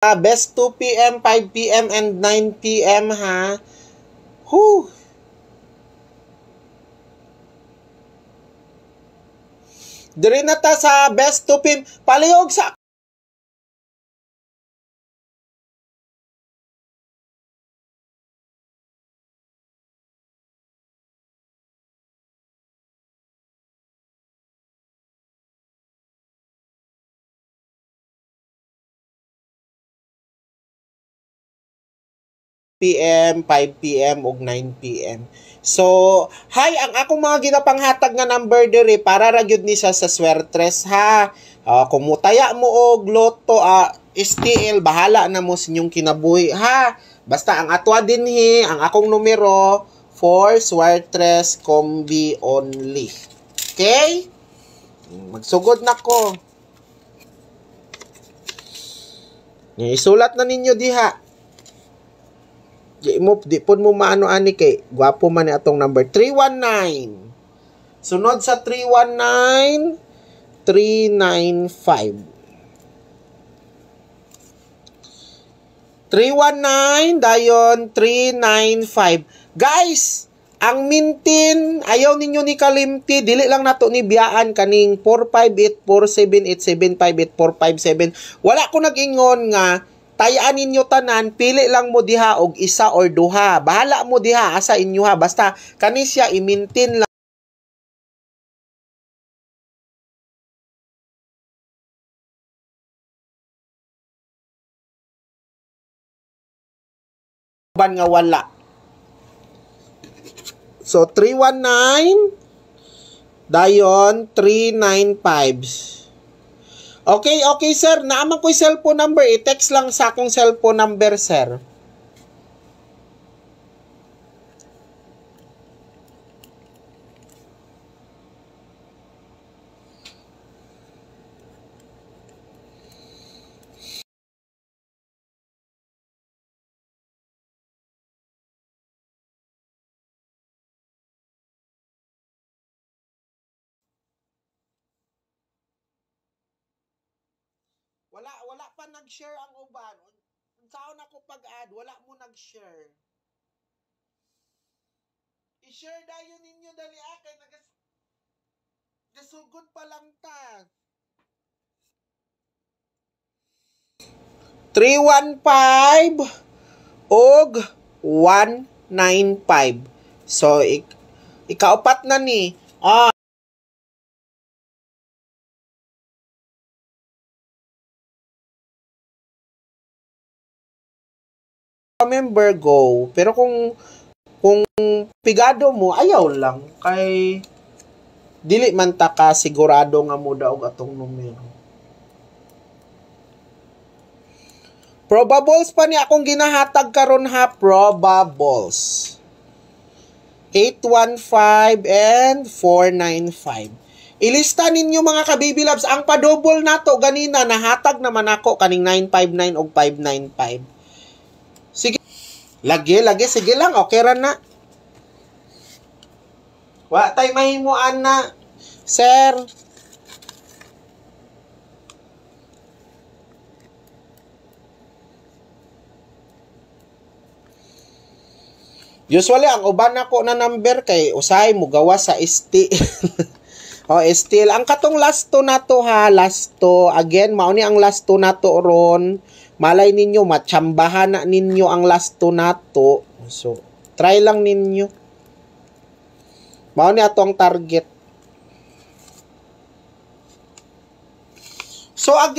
best 2 p.m., 5 p.m., and 9 p.m. ha. Whew. Diri na ta sa best 2 p.m. Palihog sa p.m., 5 p.m. ug 9 p.m. So, hi, ang akong mga ginapanghatag nga number diri para ra gyud ni sa swertres ha. Kung mutaya mo og loto, STL, bahala na mo sa inyong kinabuhi ha. Basta ang atwa dinhi, ang akong numero for swertres combi only. Okay? Magsugod na ko. Isulat na ninyo diha. Di pun mo maano ani kay gwapo man ni atong number 319. Sunod sa 319, 395. 319 dayon 395. Guys, ang mintin ayaw ninyo ni kalimti, dili lang nato ni biyaan kaning 458 478 758 457. Wala ko nag-ingon nga tayaan ninyo tanan, pili lang mo diha og isa or duha. Bahala mo diha asa inyo ha. Basta kani siya i-maintain lang. Ban nga wala. So 319 dayon 395. Okay, sir. Naaman ko yung cellphone number. I-text lang sa akong cellphone number, sir. Wala pa nag-share ang uban. Saan ako pag-add, wala mo nag-share. I-share dayon ninyo dali kay nagasugod pa lang ta. 315 og 195. So ikaapat na ni. Member go. Pero kung pigado mo, ayaw lang. Kay dili man ta ka sigurado nga mo daog atong numero. Probables pa ni akong ginahatag karon ha. Probables. 815 and 495. Ilista ninyo mga kababy loves. Ang pa-double nato ganina, nahatag naman ako kaning 959 og 595. Lagi, sige lang, okay ra na. Wa tay mahimuan na, sir. Usually, ang uban ako na number kay usahay mo gawa sa STL. STL. Ang katong last to na to ha, last to. Again, mauni ang last to na to ron. Malay ninyo, matsambahan na ninyo ang last to na to. So, try lang ninyo. Mauni ato ang target. So, again,